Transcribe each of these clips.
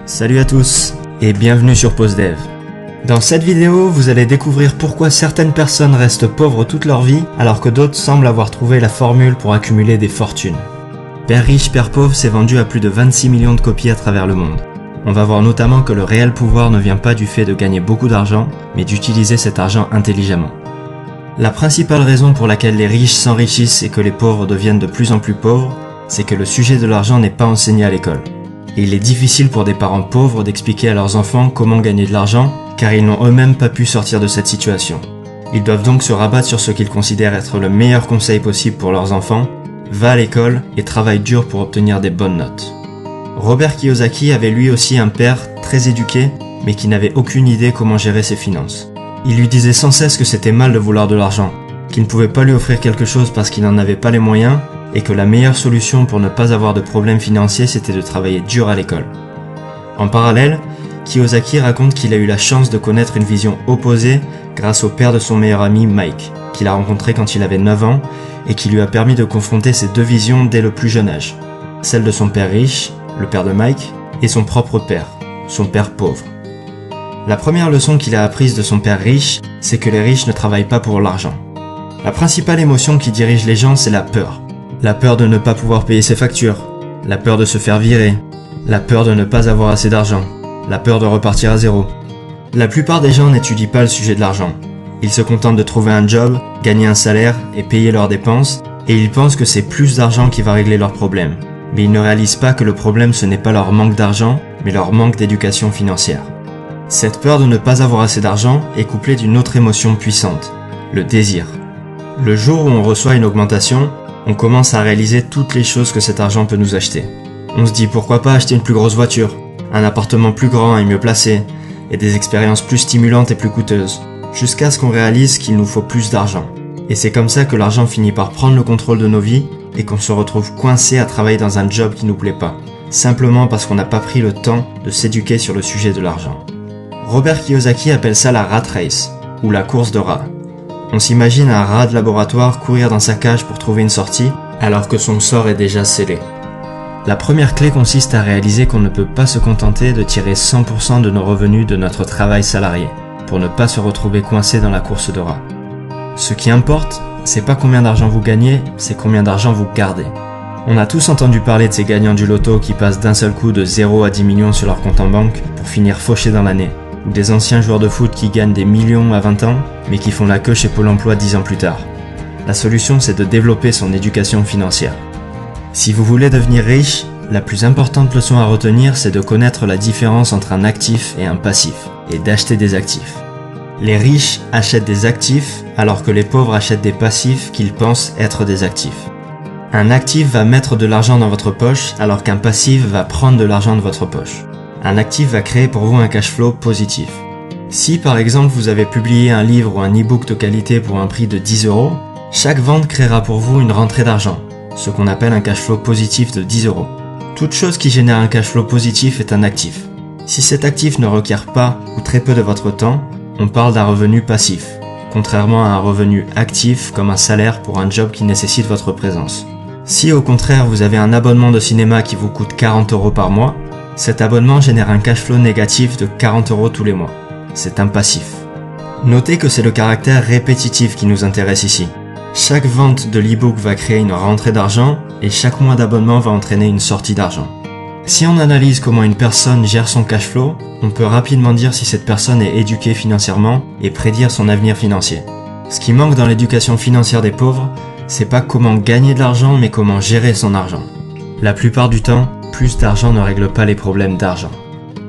Salut à tous et bienvenue sur PostDev. Dans cette vidéo, vous allez découvrir pourquoi certaines personnes restent pauvres toute leur vie alors que d'autres semblent avoir trouvé la formule pour accumuler des fortunes. Père riche, Père pauvre s'est vendu à plus de 26 millions de copies à travers le monde. On va voir notamment que le réel pouvoir ne vient pas du fait de gagner beaucoup d'argent, mais d'utiliser cet argent intelligemment. La principale raison pour laquelle les riches s'enrichissent et que les pauvres deviennent de plus en plus pauvres, c'est que le sujet de l'argent n'est pas enseigné à l'école. Et il est difficile pour des parents pauvres d'expliquer à leurs enfants comment gagner de l'argent, car ils n'ont eux-mêmes pas pu sortir de cette situation. Ils doivent donc se rabattre sur ce qu'ils considèrent être le meilleur conseil possible pour leurs enfants: va à l'école et travaille dur pour obtenir des bonnes notes. Robert Kiyosaki avait lui aussi un père très éduqué, mais qui n'avait aucune idée comment gérer ses finances. Il lui disait sans cesse que c'était mal de vouloir de l'argent, qu'il ne pouvait pas lui offrir quelque chose parce qu'il n'en avait pas les moyens, et que la meilleure solution pour ne pas avoir de problèmes financiers c'était de travailler dur à l'école. En parallèle, Kiyosaki raconte qu'il a eu la chance de connaître une vision opposée grâce au père de son meilleur ami Mike, qu'il a rencontré quand il avait 9 ans et qui lui a permis de confronter ces deux visions dès le plus jeune âge. Celle de son père riche, le père de Mike, et son propre père, son père pauvre. La première leçon qu'il a apprise de son père riche, c'est que les riches ne travaillent pas pour l'argent. La principale émotion qui dirige les gens, c'est la peur. La peur de ne pas pouvoir payer ses factures, la peur de se faire virer, la peur de ne pas avoir assez d'argent, la peur de repartir à zéro. La plupart des gens n'étudient pas le sujet de l'argent. Ils se contentent de trouver un job, gagner un salaire et payer leurs dépenses, et ils pensent que c'est plus d'argent qui va régler leurs problèmes. Mais ils ne réalisent pas que le problème ce n'est pas leur manque d'argent, mais leur manque d'éducation financière. Cette peur de ne pas avoir assez d'argent est couplée d'une autre émotion puissante, le désir. Le jour où on reçoit une augmentation, on commence à réaliser toutes les choses que cet argent peut nous acheter. On se dit pourquoi pas acheter une plus grosse voiture, un appartement plus grand et mieux placé, et des expériences plus stimulantes et plus coûteuses, jusqu'à ce qu'on réalise qu'il nous faut plus d'argent. Et c'est comme ça que l'argent finit par prendre le contrôle de nos vies et qu'on se retrouve coincé à travailler dans un job qui nous plaît pas, simplement parce qu'on n'a pas pris le temps de s'éduquer sur le sujet de l'argent. Robert Kiyosaki appelle ça la rat race, ou la course de rats. On s'imagine un rat de laboratoire courir dans sa cage pour trouver une sortie, alors que son sort est déjà scellé. La première clé consiste à réaliser qu'on ne peut pas se contenter de tirer 100% de nos revenus de notre travail salarié, pour ne pas se retrouver coincé dans la course de rats. Ce qui importe, c'est pas combien d'argent vous gagnez, c'est combien d'argent vous gardez. On a tous entendu parler de ces gagnants du loto qui passent d'un seul coup de 0 à 10 millions sur leur compte en banque pour finir fauchés dans l'année. Ou des anciens joueurs de foot qui gagnent des millions à 20 ans, mais qui font la queue chez Pôle emploi 10 ans plus tard. La solution, c'est de développer son éducation financière. Si vous voulez devenir riche, la plus importante leçon à retenir, c'est de connaître la différence entre un actif et un passif, et d'acheter des actifs. Les riches achètent des actifs, alors que les pauvres achètent des passifs qu'ils pensent être des actifs. Un actif va mettre de l'argent dans votre poche, alors qu'un passif va prendre de l'argent de votre poche. Un actif va créer pour vous un cash flow positif. Si par exemple vous avez publié un livre ou un e-book de qualité pour un prix de 10 €, chaque vente créera pour vous une rentrée d'argent, ce qu'on appelle un cash flow positif de 10 €. Toute chose qui génère un cash flow positif est un actif. Si cet actif ne requiert pas ou très peu de votre temps, on parle d'un revenu passif, contrairement à un revenu actif comme un salaire pour un job qui nécessite votre présence. Si au contraire vous avez un abonnement de cinéma qui vous coûte 40 € par mois, cet abonnement génère un cash flow négatif de 40 € tous les mois. C'est un passif. Notez que c'est le caractère répétitif qui nous intéresse ici. Chaque vente de l'e-book va créer une rentrée d'argent et chaque mois d'abonnement va entraîner une sortie d'argent. Si on analyse comment une personne gère son cash flow, on peut rapidement dire si cette personne est éduquée financièrement et prédire son avenir financier. Ce qui manque dans l'éducation financière des pauvres, c'est pas comment gagner de l'argent mais comment gérer son argent. La plupart du temps, plus d'argent ne règle pas les problèmes d'argent.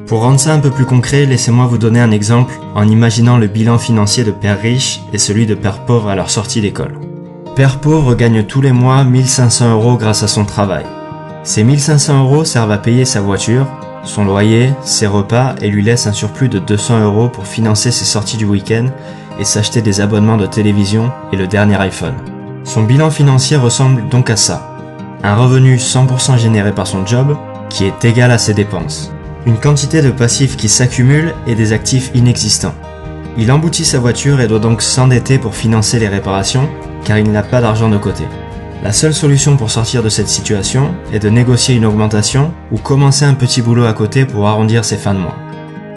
Pour rendre ça un peu plus concret, laissez-moi vous donner un exemple en imaginant le bilan financier de père riche et celui de père pauvre à leur sortie d'école. Père pauvre gagne tous les mois 1500 € grâce à son travail. Ces 1500 € servent à payer sa voiture, son loyer, ses repas et lui laissent un surplus de 200 € pour financer ses sorties du week-end et s'acheter des abonnements de télévision et le dernier iPhone. Son bilan financier ressemble donc à ça. Un revenu 100% généré par son job, qui est égal à ses dépenses. Une quantité de passifs qui s'accumule et des actifs inexistants. Il emboutit sa voiture et doit donc s'endetter pour financer les réparations, car il n'a pas d'argent de côté. La seule solution pour sortir de cette situation est de négocier une augmentation ou commencer un petit boulot à côté pour arrondir ses fins de mois.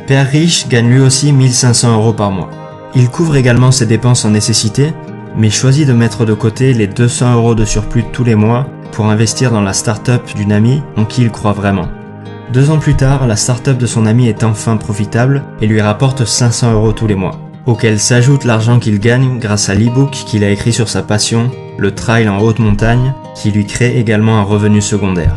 Père riche gagne lui aussi 1500 € par mois. Il couvre également ses dépenses en nécessité, mais choisit de mettre de côté les 200 € de surplus tous les mois pour investir dans la start-up d'une amie en qui il croit vraiment. 2 ans plus tard, la start-up de son ami est enfin profitable et lui rapporte 500 € tous les mois, auquel s'ajoute l'argent qu'il gagne grâce à l'e-book qu'il a écrit sur sa passion, le trail en haute montagne, qui lui crée également un revenu secondaire.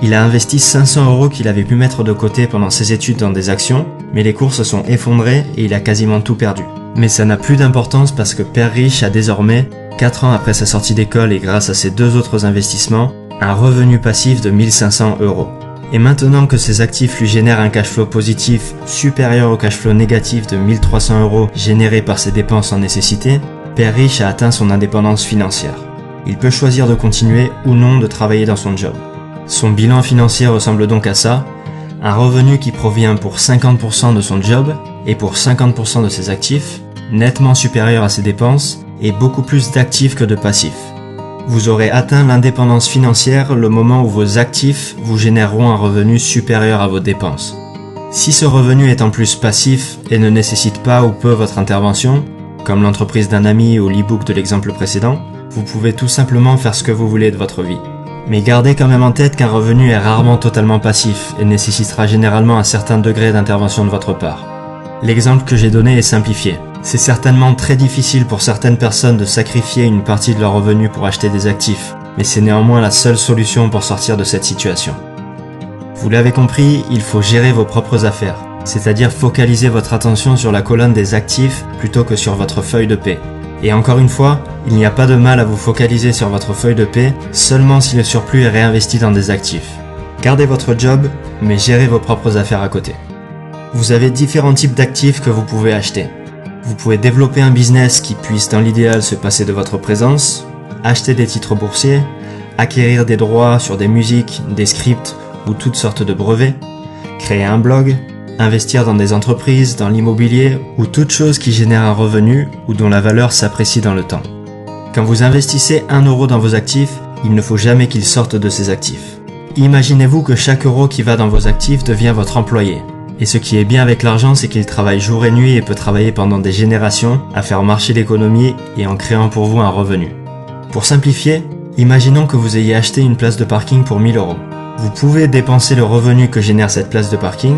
Il a investi 500 € qu'il avait pu mettre de côté pendant ses études dans des actions, mais les cours se sont effondrés et il a quasiment tout perdu. Mais ça n'a plus d'importance parce que Père Riche a désormais, 4 ans après sa sortie d'école et grâce à ses 2 autres investissements, un revenu passif de 1500 €. Et maintenant que ses actifs lui génèrent un cash flow positif supérieur au cash flow négatif de 1300 € généré par ses dépenses en nécessité, Père Riche a atteint son indépendance financière. Il peut choisir de continuer ou non de travailler dans son job. Son bilan financier ressemble donc à ça, un revenu qui provient pour 50% de son job et pour 50% de ses actifs, nettement supérieur à ses dépenses et beaucoup plus d'actifs que de passifs. Vous aurez atteint l'indépendance financière le moment où vos actifs vous généreront un revenu supérieur à vos dépenses. Si ce revenu est en plus passif et ne nécessite pas ou peu votre intervention, comme l'entreprise d'un ami ou l'e-book de l'exemple précédent, vous pouvez tout simplement faire ce que vous voulez de votre vie. Mais gardez quand même en tête qu'un revenu est rarement totalement passif et nécessitera généralement un certain degré d'intervention de votre part. L'exemple que j'ai donné est simplifié. C'est certainement très difficile pour certaines personnes de sacrifier une partie de leur revenu pour acheter des actifs, mais c'est néanmoins la seule solution pour sortir de cette situation. Vous l'avez compris, il faut gérer vos propres affaires, c'est-à-dire focaliser votre attention sur la colonne des actifs plutôt que sur votre feuille de paie. Et encore une fois, il n'y a pas de mal à vous focaliser sur votre feuille de paie seulement si le surplus est réinvesti dans des actifs. Gardez votre job, mais gérez vos propres affaires à côté. Vous avez différents types d'actifs que vous pouvez acheter. Vous pouvez développer un business qui puisse dans l'idéal se passer de votre présence, acheter des titres boursiers, acquérir des droits sur des musiques, des scripts ou toutes sortes de brevets, créer un blog, investir dans des entreprises, dans l'immobilier ou toute chose qui génère un revenu ou dont la valeur s'apprécie dans le temps. Quand vous investissez 1 € dans vos actifs, il ne faut jamais qu'il sorte de ces actifs. Imaginez-vous que chaque euro qui va dans vos actifs devient votre employé. Et ce qui est bien avec l'argent, c'est qu'il travaille jour et nuit et peut travailler pendant des générations à faire marcher l'économie et en créant pour vous un revenu. Pour simplifier, imaginons que vous ayez acheté une place de parking pour 1000 €. Vous pouvez dépenser le revenu que génère cette place de parking,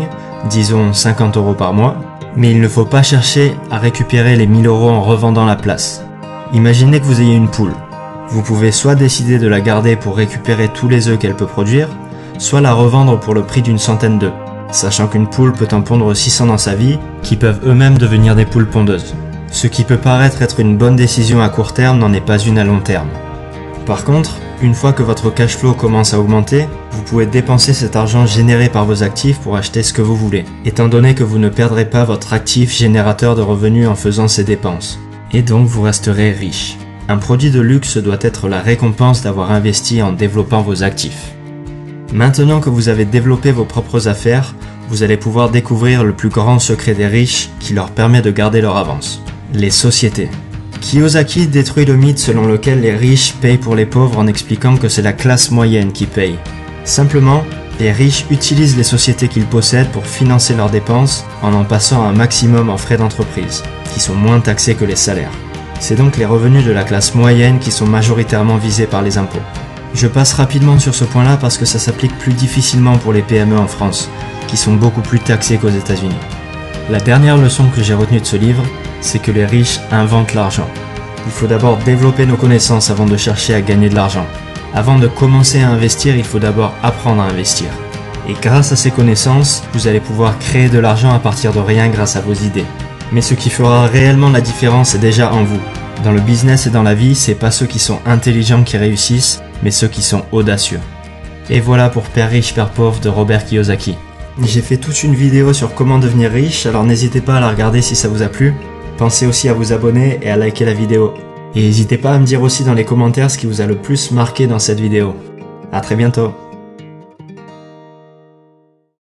disons 50 € par mois, mais il ne faut pas chercher à récupérer les 1000 € en revendant la place. Imaginez que vous ayez une poule. Vous pouvez soit décider de la garder pour récupérer tous les œufs qu'elle peut produire, soit la revendre pour le prix d'une centaine d'œufs, sachant qu'une poule peut en pondre 600 dans sa vie, qui peuvent eux-mêmes devenir des poules pondeuses. Ce qui peut paraître être une bonne décision à court terme n'en est pas une à long terme. Par contre, une fois que votre cash flow commence à augmenter, vous pouvez dépenser cet argent généré par vos actifs pour acheter ce que vous voulez, étant donné que vous ne perdrez pas votre actif générateur de revenus en faisant ces dépenses. Et donc vous resterez riche. Un produit de luxe doit être la récompense d'avoir investi en développant vos actifs. Maintenant que vous avez développé vos propres affaires, vous allez pouvoir découvrir le plus grand secret des riches qui leur permet de garder leur avance. Les sociétés. Kiyosaki détruit le mythe selon lequel les riches payent pour les pauvres en expliquant que c'est la classe moyenne qui paye. Simplement, les riches utilisent les sociétés qu'ils possèdent pour financer leurs dépenses en passant un maximum en frais d'entreprise, qui sont moins taxés que les salaires. C'est donc les revenus de la classe moyenne qui sont majoritairement visés par les impôts. Je passe rapidement sur ce point-là parce que ça s'applique plus difficilement pour les PME en France, qui sont beaucoup plus taxés qu'aux États-Unis. La dernière leçon que j'ai retenue de ce livre, c'est que les riches inventent l'argent. Il faut d'abord développer nos connaissances avant de chercher à gagner de l'argent. Avant de commencer à investir, il faut d'abord apprendre à investir. Et grâce à ces connaissances, vous allez pouvoir créer de l'argent à partir de rien grâce à vos idées. Mais ce qui fera réellement la différence est déjà en vous. Dans le business et dans la vie, c'est pas ceux qui sont intelligents qui réussissent, mais ceux qui sont audacieux. Et voilà pour Père riche, Père pauvre de Robert Kiyosaki. J'ai fait toute une vidéo sur comment devenir riche, alors n'hésitez pas à la regarder si ça vous a plu. Pensez aussi à vous abonner et à liker la vidéo. Et n'hésitez pas à me dire aussi dans les commentaires ce qui vous a le plus marqué dans cette vidéo. À très bientôt.